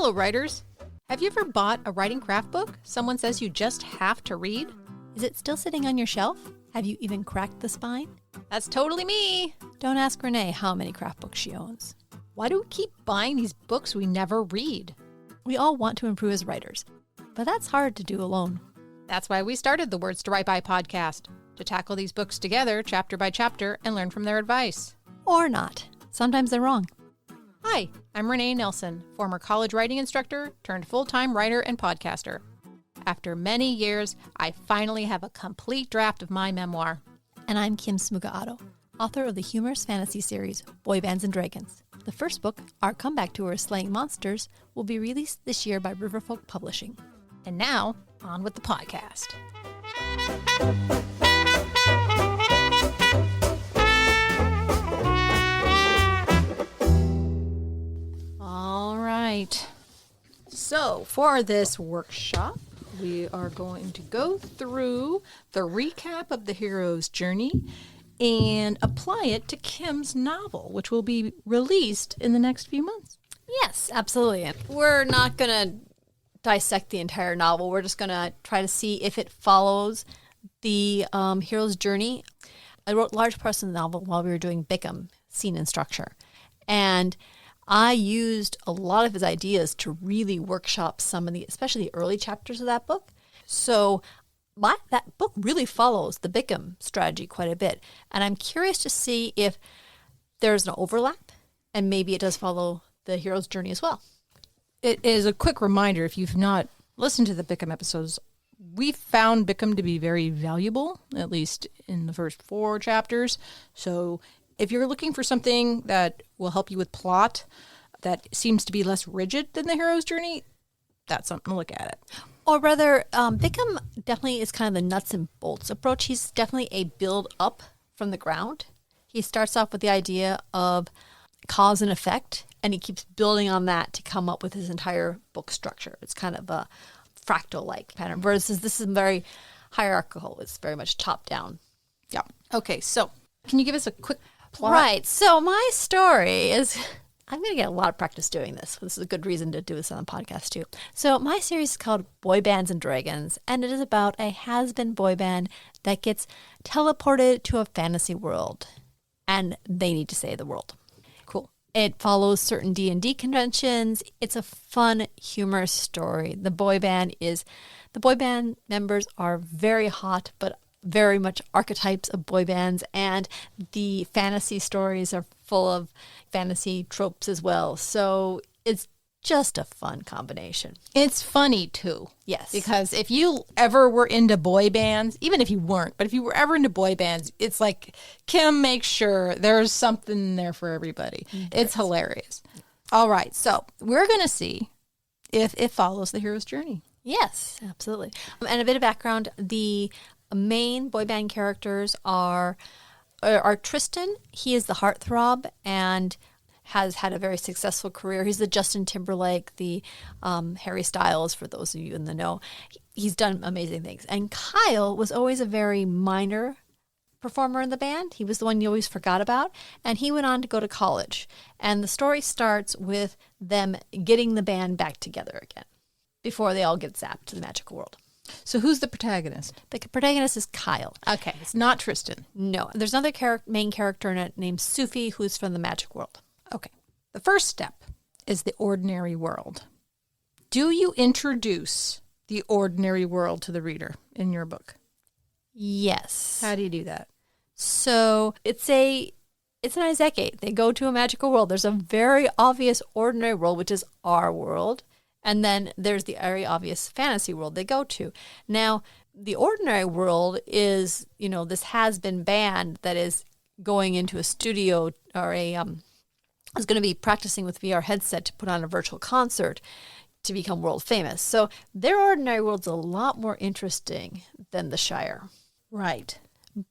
Hello, writers. Have you ever bought a writing craft book someone says you just have to read? Is it still sitting on your shelf? Have you even cracked the spine? That's totally me. Don't ask Renee how many craft books she owns. Why do we keep buying these books we never read? We all want to improve as writers, but that's hard to do alone. That's why we started the Words to Write By podcast, to tackle these books together, chapter by chapter, and learn from their advice. Or not. Sometimes they're wrong. Hi, I'm Renee Nelson, former college writing instructor turned full-time writer and podcaster. After many years, I finally have a complete draft of my memoir. And I'm Kim Smuga-Otto, author of the humorous fantasy series Boy Bands and Dragons. The first book, Our Comeback Tour Slaying Monsters, will be released this year by Riverfolk Publishing. And now, on with the podcast. All right. So, for this workshop, we are going to go through the recap of the hero's journey and apply it to Kim's novel, which will be released in the next few months. Yes, absolutely. We're not going to dissect the entire novel. We're just going to try to see if it follows the hero's journey. I wrote large parts of the novel while we were doing Bickham, scene and structure. And I used a lot of his ideas to really workshop some of the, especially the early chapters of that book. So that book really follows the Bickham strategy quite a bit. And I'm curious to see if there's an overlap and maybe it does follow the hero's journey as well. It is a quick reminder, if you've not listened to the Bickham episodes, we found Bickham to be very valuable, at least in the first 4 chapters. So if you're looking for something that will help you with plot that seems to be less rigid than the hero's journey, that's something to look at it. Or rather, Bickham definitely is kind of the nuts and bolts approach. He's definitely a build up from the ground. He starts off with the idea of cause and effect, and he keeps building on that to come up with his entire book structure. It's kind of a fractal-like pattern, versus this is very hierarchical. It's very much top-down. Yeah. Okay, so can you give us a quick plot? Right. So my story is... I'm going to get a lot of practice doing this. This is a good reason to do this on the podcast, too. So my series is called Boy Bands and Dragons, and it is about a has-been boy band that gets teleported to a fantasy world, and they need to save the world. Cool. It follows certain D&D conventions. It's a fun, humorous story. The boy band members are very hot, but very much archetypes of boy bands, and the fantasy stories are full of fantasy tropes as well. So it's just a fun combination. It's funny too. Yes. Because if you ever were into boy bands, even if you weren't, but if you were ever into boy bands, it's like Kim makes sure there's something there for everybody. It's hilarious. All right. So we're going to see if it follows the hero's journey. Yes, absolutely. And a bit of background, the main boy band characters are Tristan. He is the heartthrob and has had a very successful career. He's the Justin Timberlake, the Harry Styles, for those of you in the know. He's done amazing things. And Kyle was always a very minor performer in the band. He was the one you always forgot about. And he went on to go to college. And the story starts with them getting the band back together again before they all get zapped to the magical world. So who's the protagonist? The protagonist is Kyle. Okay, it's not Tristan. No, there's another main character in it named Sufi, who's from the magic world. Okay. The first step is the ordinary world. Do you introduce the ordinary world to the reader in your book? Yes. How do you do that? So it's an Izeki. They go to a magical world. There's a very obvious ordinary world, which is our world. And then there's the very obvious fantasy world they go to. Now, the ordinary world is, this has-been band that is going into a studio or is going to be practicing with VR headset to put on a virtual concert to become world famous. So their ordinary world's a lot more interesting than the Shire. Right.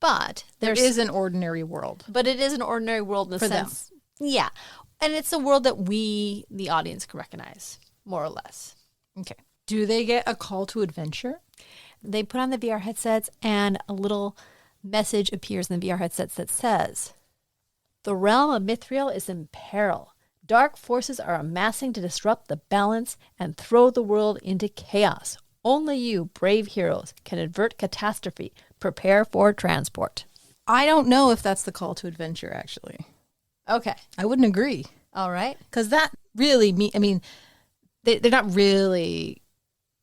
But there is an ordinary world. But it is an ordinary world in the sense. Them. Yeah. And it's a world that we, the audience, can recognize, more or less. Okay. Do they get a call to adventure? They put on the VR headsets and a little message appears in the VR headsets that says, "The realm of Mithril is in peril. Dark forces are amassing to disrupt the balance and throw the world into chaos. Only you, brave heroes, can avert catastrophe. Prepare for transport. I don't know if that's the call to adventure, actually. Okay. I wouldn't agree. All right. Because that really, they're not really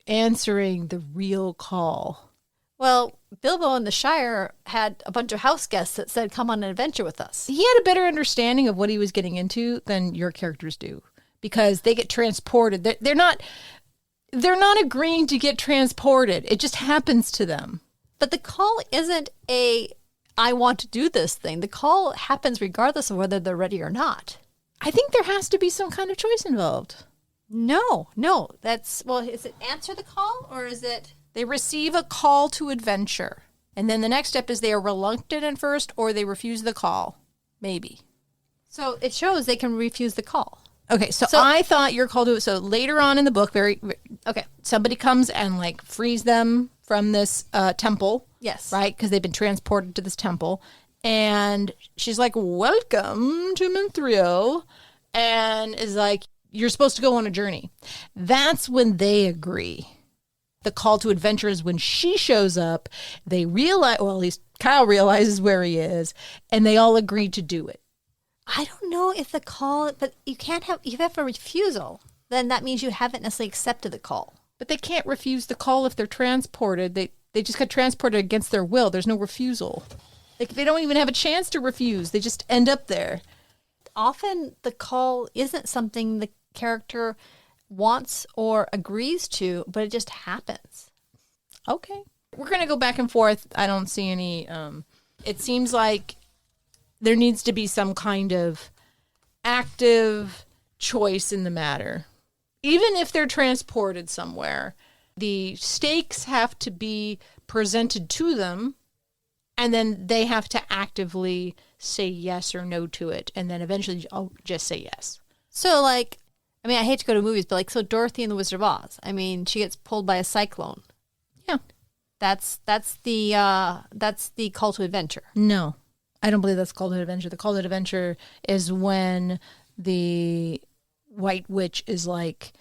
answering the real call. Well, Bilbo and the Shire had a bunch of house guests that said, come on an adventure with us. He had a better understanding of what he was getting into than your characters do, because they get transported. They're not agreeing to get transported. It just happens to them. But the call isn't I want to do this thing. The call happens regardless of whether they're ready or not. I think there has to be some kind of choice involved. No. Is it answer the call or is it? They receive a call to adventure. And then the next step is they are reluctant at first or they refuse the call. Maybe. So it shows they can refuse the call. Okay, so I thought your call to it. So later on in the book, somebody comes and frees them from this temple. Yes. Right? Because they've been transported to this temple. And she's like, welcome to Mithril. And is like, you're supposed to go on a journey. That's when they agree. The call to adventure is when she shows up. They realize, well, at least Kyle realizes where he is, and they all agree to do it. I don't know if the call, but you have a refusal. Then that means you haven't necessarily accepted the call. But they can't refuse the call if they're transported. They just got transported against their will. There's no refusal. They don't even have a chance to refuse. They just end up there. Often the call isn't something the character wants or agrees to, but it just happens. Okay. We're going to go back and forth. I don't see any, it seems like there needs to be some kind of active choice in the matter. Even if they're transported somewhere, the stakes have to be presented to them, and then they have to actively say yes or no to it, and then eventually I'll just say yes. So I hate to go to movies, but so Dorothy and the Wizard of Oz. She gets pulled by a cyclone. Yeah. That's the call to adventure. No, I don't believe that's called an adventure. The call to adventure is when the White Witch is like,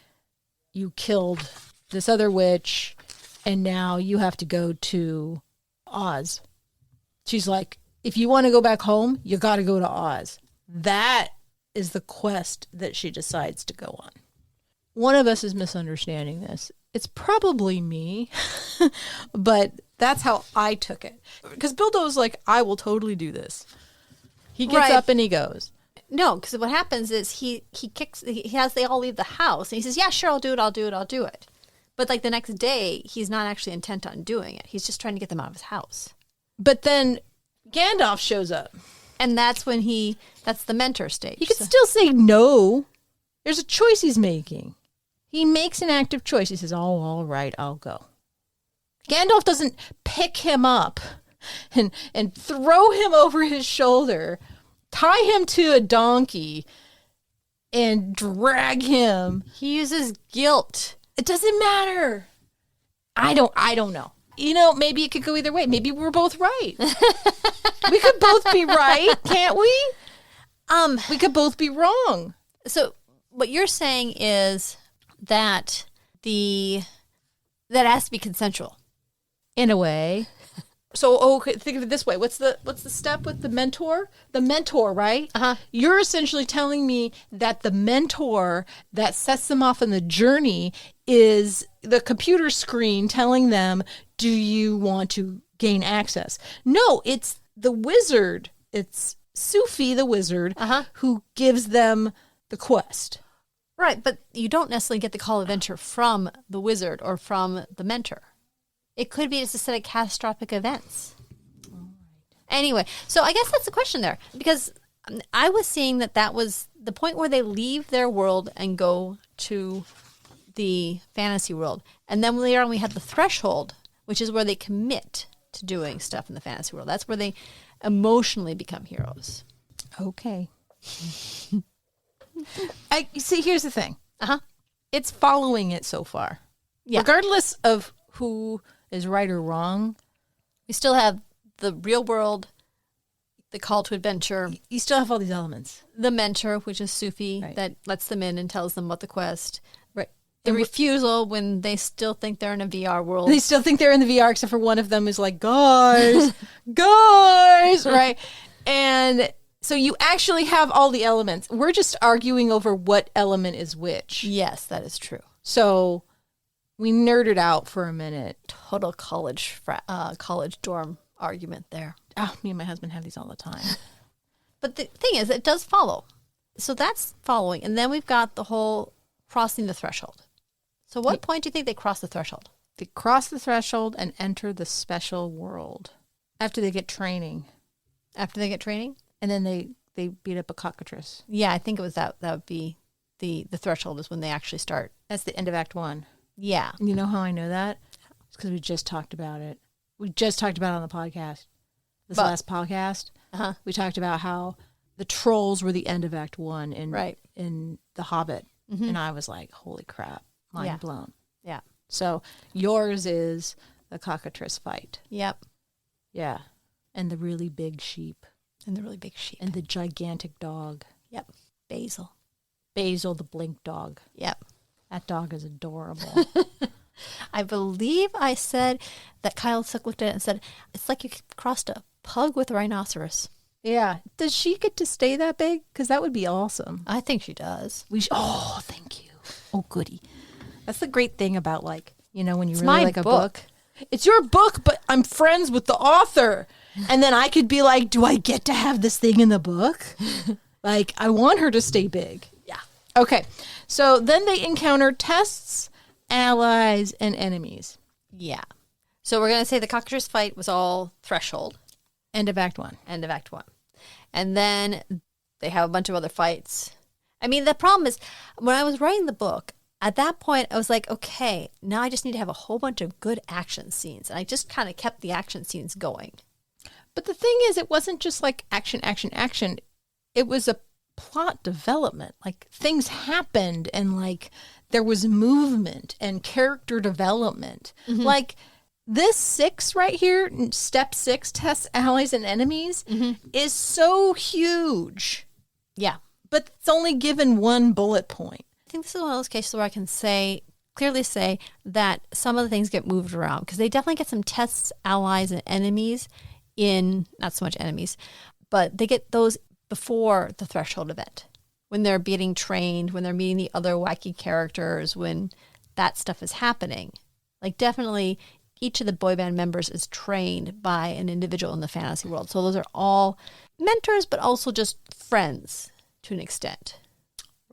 you killed this other witch, and now you have to go to Oz. She's like, if you want to go back home, you got to go to Oz. That is the quest that she decides to go on. One of us is misunderstanding this. It's probably me, but that's how I took it. Because Bilbo's like, I will totally do this. He gets up and he goes. No, because what happens is they all leave the house, and he says, yeah, sure, I'll do it. But the next day, he's not actually intent on doing it. He's just trying to get them out of his house. But then Gandalf shows up. And that's when that's the mentor stage. He could still say no. There's a choice he's making. He makes an active choice. He says, oh, all right, I'll go. Gandalf doesn't pick him up and throw him over his shoulder, tie him to a donkey, and drag him. He uses guilt. It doesn't matter. I don't know. Maybe it could go either way. Maybe we're both right. We could both be right, can't we? We could both be wrong. So what you're saying is that that has to be consensual. In a way. So, think of it this way. What's the step with the mentor? The mentor, right? Uh-huh. You're essentially telling me that the mentor that sets them off on the journey is the computer screen telling them, do you want to gain access? No, it's the wizard. It's Sufi, the wizard, who gives them the quest. Right, but you don't necessarily get the call of adventure from the wizard or from the mentor. It could be just a set of catastrophic events. All right. Anyway, so I guess that's the question there. Because I was seeing that was the point where they leave their world and go to the fantasy world. And then later on we had the threshold, which is where they commit to doing stuff in the fantasy world. That's where they emotionally become heroes. Okay. See, here's the thing. It's following it so far. Yeah. Regardless of who is right or wrong, we still have the real world, the call to adventure, You still have all these elements. the mentor, which is Sufi, Right. that lets them in and tells them about the quest. Right. The refusal when they still think they're in a VR world. They still think they're in the VR, except for one of them is like, guys, guys, right? And so you actually have all the elements. We're just arguing over what element is which. Yes, that is true. So we nerded out for a minute. Total college dorm argument there. Oh, me and my husband have these all the time. But the thing is, it does follow. So that's following. And then we've got the whole crossing the threshold. So what point do you think they cross the threshold? They cross the threshold and enter the special world after they get training. After they get training? And then they beat up a cockatrice. Yeah, I think it was that would be the threshold is when they actually start. That's the end of Act 1. Yeah. And you know how I know that? It's because we just talked about it. We just talked about it on the podcast. This last podcast. Uh-huh. We talked about how the trolls were the end of Act 1 in The Hobbit. Mm-hmm. And I was like, holy crap, mind blown. Yeah. So yours is the cockatrice fight. Yep. Yeah. And the really big sheep. And the really big sheep. And the gigantic dog. Yep. Basil. Basil, the blink dog. Yep. That dog is adorable. I believe I said that Kyle Sook looked at it and said, it's like you crossed a pug with a rhinoceros. Yeah. Does she get to stay that big? Because that would be awesome. I think she does. Oh, thank you. Oh, goody. That's the great thing about, like, you know, when you It's really my like a book. book. It's your book, but I'm friends with the author. And then I could be like, do I get to have this thing in the book? Like, I want her to stay big. Yeah. Okay. So then they encounter tests, allies, and enemies. Yeah. So we're going to say the cockatrice fight was all threshold. End of Act 1. End of Act 1. And then they have a bunch of other fights. I mean, the problem is, when I was writing the book, at that point, I was like, okay, now I just need to have a whole bunch of good action scenes. And I just kind of kept the action scenes going. But the thing is, it wasn't just like action, action, action. It was a plot development. Like, things happened and, like, there was movement and character development. Mm-hmm. Like, this 6 right here, step 6, tests, allies, and enemies, is so huge. Yeah. But it's only given one bullet point. I think this is one of those cases where I can clearly say that some of the things get moved around because they definitely get some tests, allies, and enemies in, not so much enemies, but they get those before the threshold event when they're being trained, when they're meeting the other wacky characters, when that stuff is happening. Like, definitely each of the boy band members is trained by an individual in the fantasy world. So those are all mentors, but also just friends to an extent.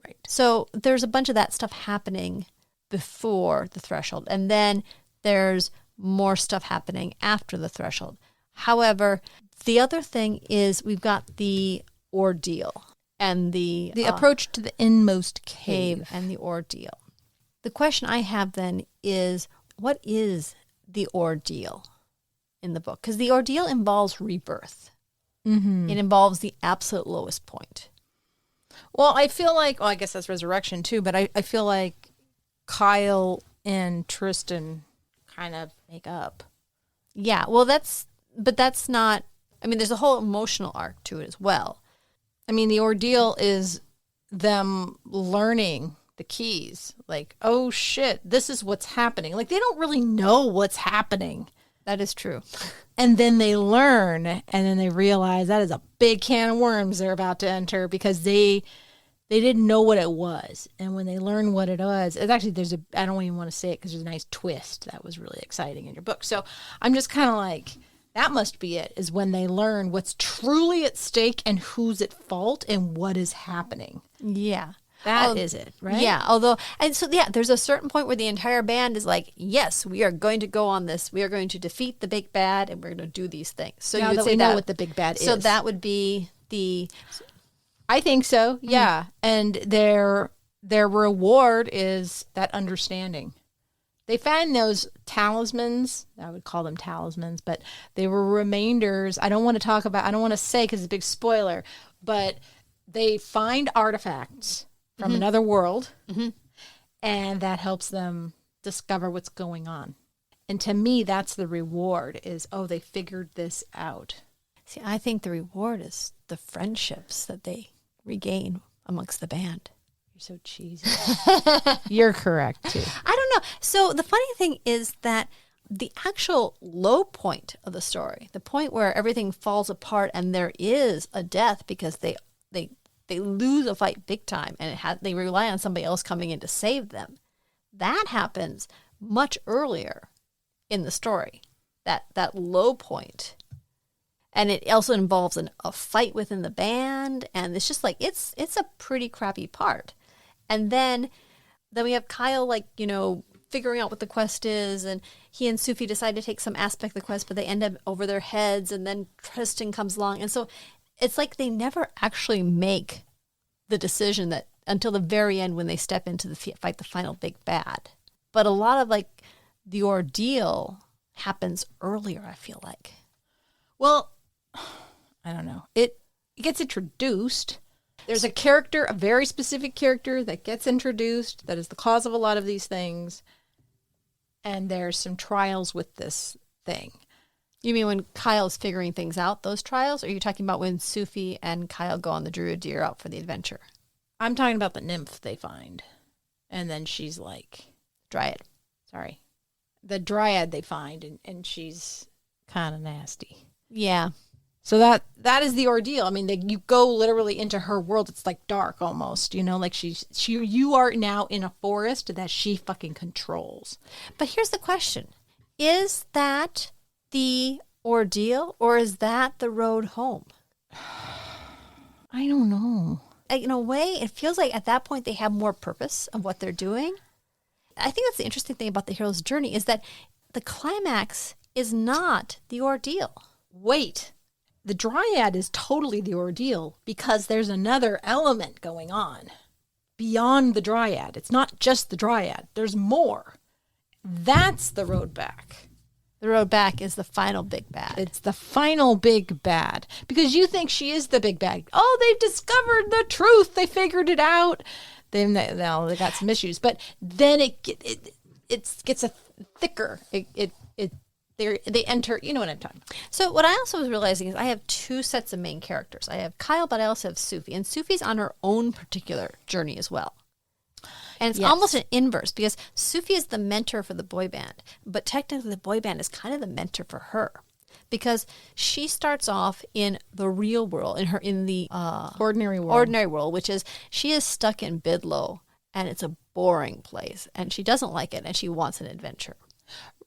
Right. So there's a bunch of that stuff happening before the threshold. And then there's more stuff happening after the threshold. However, the other thing is we've got the ordeal and the approach to the inmost cave. and the ordeal. The question I have then is, what is the ordeal in the book? Because the ordeal involves rebirth. Mm-hmm. It involves the absolute lowest point. Well, I feel like, I guess that's resurrection too, but I feel like Kyle and Tristan kind of make up. Yeah, well, that's not, I mean, there's a whole emotional arc to it as well. I mean, the ordeal is them learning the keys. Like, oh shit, this is what's happening. Like, they don't really know what's happening. That is true. And then they learn, and then they realize that is a big can of worms they're about to enter because they didn't know what it was. And when they learn what it was, it's actually, I don't even want to say it because there's a nice twist that was really exciting in your book. So I'm just kind of like, that must be it, is when they learn what's truly at stake and who's at fault and what is happening. Yeah. That is it, right? Yeah, there's a certain point where the entire band is like, yes, we are going to go on this. We are going to defeat the big bad, and we're going to do these things. So Now you would that say we know what the big bad So is. that would be the... I think so, yeah. And their reward is that understanding. They find those talismans. I would call them talismans, but they were remainders. I don't want to say because it's a big spoiler, but they find artifacts from another world, and that helps them discover what's going on. And to me, that's the reward is, they figured this out. See, I think the reward is the friendships that they regain amongst the band. You're so cheesy. You're correct, too. I don't know. So the funny thing is that the actual low point of the story, the point where everything falls apart and there is a death because they lose a fight big time and they rely on somebody else coming in to save them, that happens much earlier in the story, that low point. And it also involves a fight within the band, and it's just like it's a pretty crappy part. And then we have Kyle, like, you know, figuring out what the quest is, and he and Sufi decide to take some aspect of the quest, but they end up over their heads, and then Tristan comes along. And so it's like they never actually make the decision that until the very end when they step into the fight the final big bad. But a lot of like the ordeal happens earlier, I feel like. Well, I don't know. It gets introduced. There's a character, a very specific character that gets introduced that is the cause of a lot of these things. And there's some trials with this thing. You mean when Kyle's figuring things out, those trials? Or are you talking about when Sufi and Kyle go on the Druid Deer out for the adventure? I'm talking about the nymph they find. And then she's like... Dryad. Sorry. The dryad they find, and she's kind of nasty. Yeah. So that is the ordeal. I mean, you go literally into her world. It's like dark almost, you know, like you are now in a forest that she fucking controls. But here's the question. Is that the ordeal or is that the road home? I don't know. In a way, it feels like at that point they have more purpose of what they're doing. I think that's the interesting thing about the hero's journey is that the climax is not the ordeal. Wait. The dryad is totally the ordeal because there's another element going on beyond the dryad. It's not just the dryad. There's more. That's the road back. The road back is the final big bad. It's the final big bad because you think she is the big bad. Oh, they've discovered the truth. They figured it out. Then they got some issues, but then it gets a thicker. They enter, you know what I'm talking about. So what I also was realizing is I have two sets of main characters. I have Kyle, but I also have Sufi. And Sufi's on her own particular journey as well. And it's almost an inverse because Sufi is the mentor for the boy band. But technically the boy band is kind of the mentor for her. Because she starts off in the real world, in the ordinary world, which is she is stuck in Bidlow. And it's a boring place. And she doesn't like it. And she wants an adventure.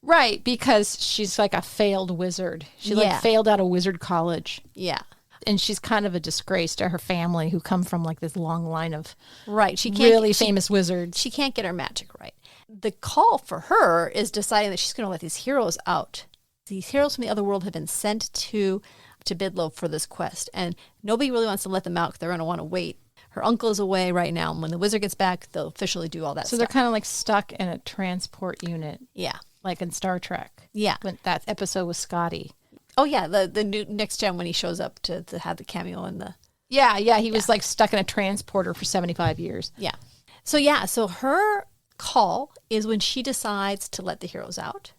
Right, because she's like a failed wizard. She failed out of wizard college. Yeah. And she's kind of a disgrace to her family who come from like this long line of famous wizards. She can't get her magic right. The call for her is deciding that she's going to let these heroes out. These heroes from the other world have been sent to Bidlow for this quest. And nobody really wants to let them out because they're going to want to wait. Her uncle is away right now. And when the wizard gets back, they'll officially do all that stuff. So they're kind of like stuck in a transport unit. Yeah. Like in Star Trek. Yeah. When that episode with Scotty. Oh, yeah. The new Next Gen when he shows up to have the cameo in the... Yeah. He was like stuck in a transporter for 75 years. Yeah. So her call is when she decides to let the heroes out.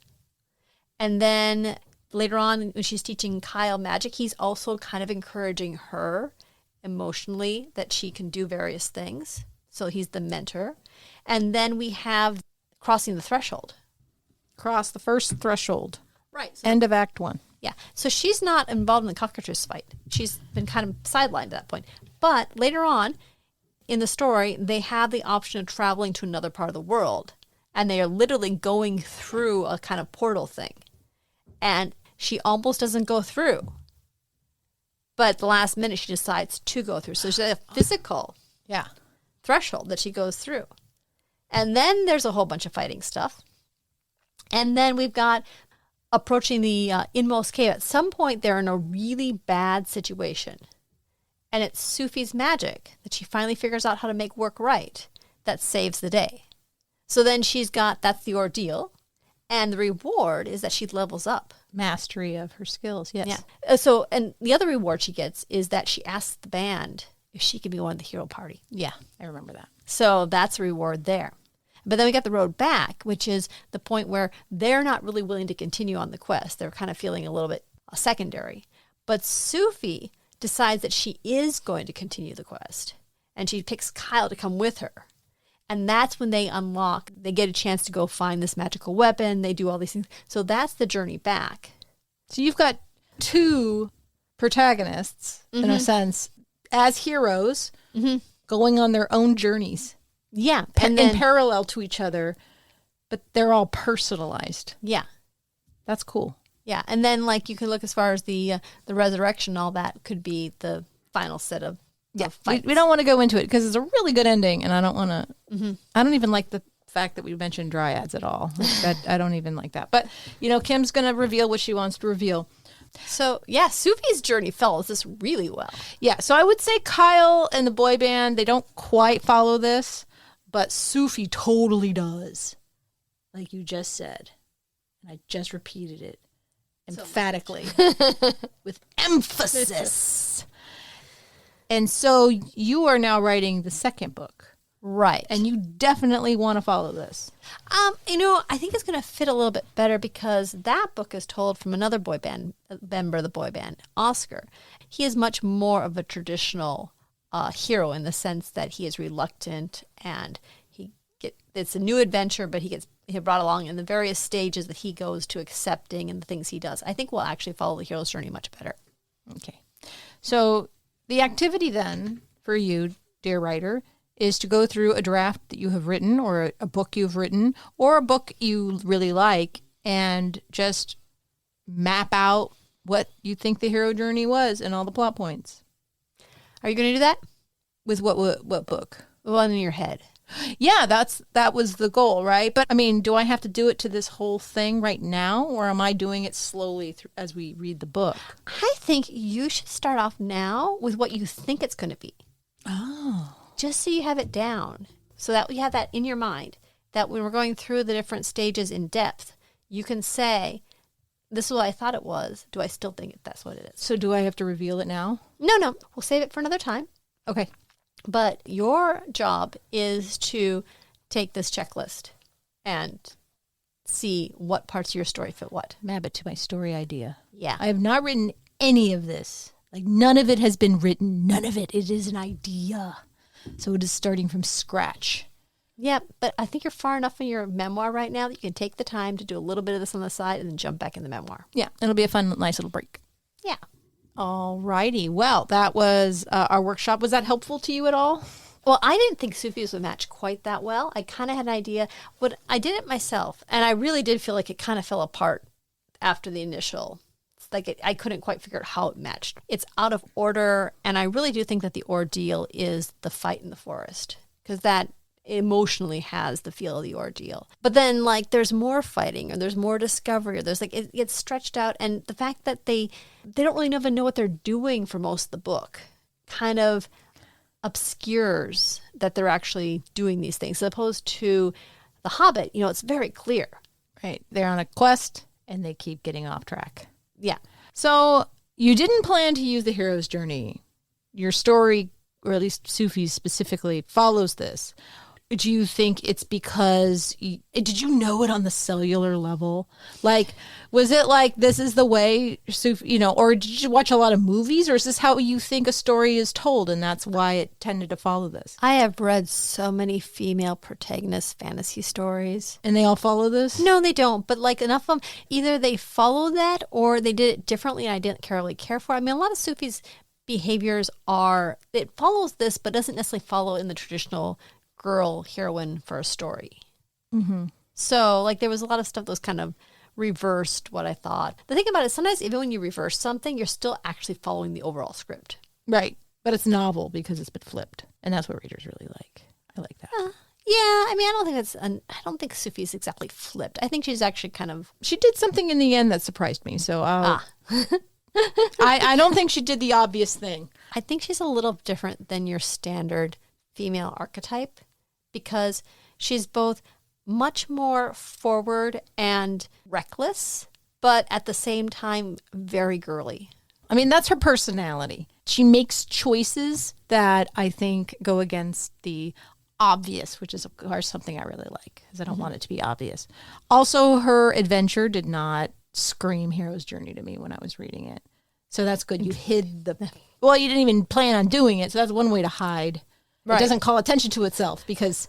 And then later on when she's teaching Kyle magic, he's also kind of encouraging her emotionally that she can do various things. So he's the mentor. And then we have crossing the threshold. Cross the first threshold. Right. So end of Act 1. Yeah. So she's not involved in the cockatrice fight. She's been kind of sidelined at that point. But later on in the story, they have the option of traveling to another part of the world. And they are literally going through a kind of portal thing. And she almost doesn't go through. But at the last minute, she decides to go through. So there's a physical threshold that she goes through. And then there's a whole bunch of fighting stuff. And then we've got approaching the inmost cave. At some point, they're in a really bad situation. And it's Sufi's magic that she finally figures out how to make work right that saves the day. So then that's the ordeal. And the reward is that she levels up. Mastery of her skills, yes. Yeah. And the other reward she gets is that she asks the band if she can be one of the hero party. Yeah, I remember that. So that's a reward there. But then we got the road back, which is the point where they're not really willing to continue on the quest. They're kind of feeling a little bit secondary. But Sufi decides that she is going to continue the quest. And she picks Kyle to come with her. And that's when they get a chance to go find this magical weapon. They do all these things. So that's the journey back. So you've got two protagonists, in a sense, as heroes, going on their own journeys. Yeah. And in parallel to each other, but they're all personalized. Yeah. That's cool. Yeah. And then like you can look as far as the resurrection, all that could be the final set of we don't want to go into it because it's a really good ending, and I don't want to. I don't even like the fact that we mentioned dryads at all. I don't even like that. But Kim's going to reveal what she wants to reveal. So yeah, Sufi's journey follows this really well. Yeah, so I would say Kyle and the boy band, they don't quite follow this, but Sufi totally does, like you just said, and I just repeated it emphatically with emphasis. And so you are now writing the second book. Right. And you definitely want to follow this. I think it's going to fit a little bit better because that book is told from another boy band member of the boy band, Oscar. He is much more of a traditional hero in the sense that he is reluctant and it's a new adventure, but he gets brought along in the various stages that he goes to accepting and the things he does. I think we'll actually follow the hero's journey much better. Okay. So the activity then for you, dear writer, is to go through a draft that you have written or a book you've written or a book you really like and just map out what you think the hero journey was and all the plot points. Are you going to do that? With what book? The one in your head. Yeah, that was the goal, right? But I mean, do I have to do it to this whole thing right now, or am I doing it slowly as we read the book? I think you should start off now with what you think it's going to be. Oh. Just so you have it down, so that you have that in your mind, that when we're going through the different stages in depth, you can say, this is what I thought it was. Do I still think that's what it is? So do I have to reveal it now? No. We'll save it for another time. Okay. But your job is to take this checklist and see what parts of your story fit what. Map it to my story idea. Yeah. I have not written any of this. Like, none of it has been written. None of it. It is an idea. So it is starting from scratch. Yeah, but I think you're far enough in your memoir right now that you can take the time to do a little bit of this on the side and then jump back in the memoir. Yeah, it'll be a fun, nice little break. Yeah. All righty. Well, that was our workshop. Was that helpful to you at all? Well, I didn't think Sufi's would match quite that well. I kind of had an idea, but I did it myself, and I really did feel like it kind of fell apart after the initial. I couldn't quite figure out how it matched. It's out of order, and I really do think that the ordeal is the fight in the forest, because that emotionally has the feel of the ordeal. But then, there's more fighting, or there's more discovery, or there's it gets stretched out, and the fact that they don't really even know what they're doing for most of the book kind of obscures that they're actually doing these things, as opposed to The Hobbit. It's very clear. Right. They're on a quest, and they keep getting off track. Yeah. So you didn't plan to use the hero's journey. Your story, or at least Sufi's specifically, follows this. Do you think it's because, did you know it on the cellular level? Was it this is the way, Sufi, or did you watch a lot of movies? Or is this how you think a story is told, and that's why it tended to follow this? I have read so many female protagonist fantasy stories. And they all follow this? No, they don't. But enough of them, either they follow that or they did it differently and I didn't really care for it. I mean, a lot of Sufi's behaviors it follows this, but doesn't necessarily follow in the traditional girl heroine for a story. Mm-hmm. So there was a lot of stuff that was kind of reversed what I thought. The thing about it, sometimes even when you reverse something, you're still actually following the overall script. Right. But it's novel because it's been flipped. And that's what readers really like. I like that. Yeah. I mean, I don't think Sufi's exactly flipped. I think she's actually she did something in the end that surprised me. So I don't think she did the obvious thing. I think she's a little different than your standard female archetype, because she's both much more forward and reckless, but at the same time, very girly. I mean, that's her personality. She makes choices that I think go against the obvious, which is, of course, something I really like, because I don't want it to be obvious. Also, her adventure did not scream hero's journey to me when I was reading it. So that's good. You hid the... Well, you didn't even plan on doing it, so that's one way to hide. Right. It doesn't call attention to itself because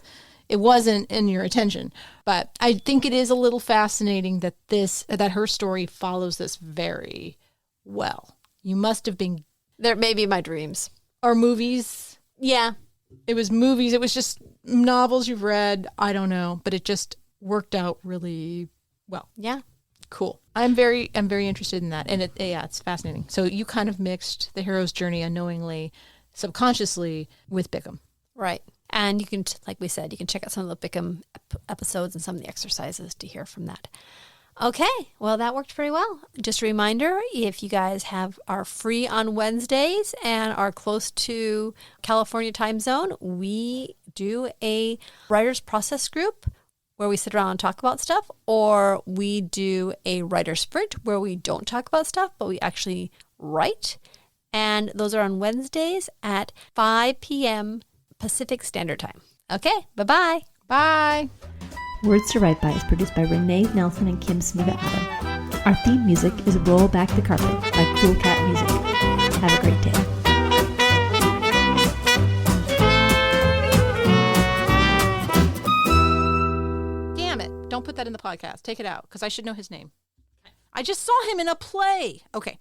it wasn't in your attention. But I think it is a little fascinating that her story follows this very well. You must have been... There may be my dreams. Or movies. Yeah. It was movies. It was just novels you've read. I don't know. But it just worked out really well. Yeah. Cool. I'm very interested in that. And it's fascinating. So you kind of mixed the hero's journey unknowingly, subconsciously with Bickham. Right. And you can, like we said, you can check out some of the Bickham episodes and some of the exercises to hear from that. Okay. Well, that worked pretty well. Just a reminder, if you guys are free on Wednesdays and are close to California time zone, we do a writer's process group where we sit around and talk about stuff, or we do a writer sprint where we don't talk about stuff, but we actually write. And those are on Wednesdays at 5 p.m. Pacific Standard Time. Okay, bye-bye. Bye. Words to Write By is produced by Renee Nelson and Kim Smiga Adam. Our theme music is Roll Back the Carpet by Cool Cat Music. Have a great day. Damn it. Don't put that in the podcast. Take it out because I should know his name. I just saw him in a play. Okay.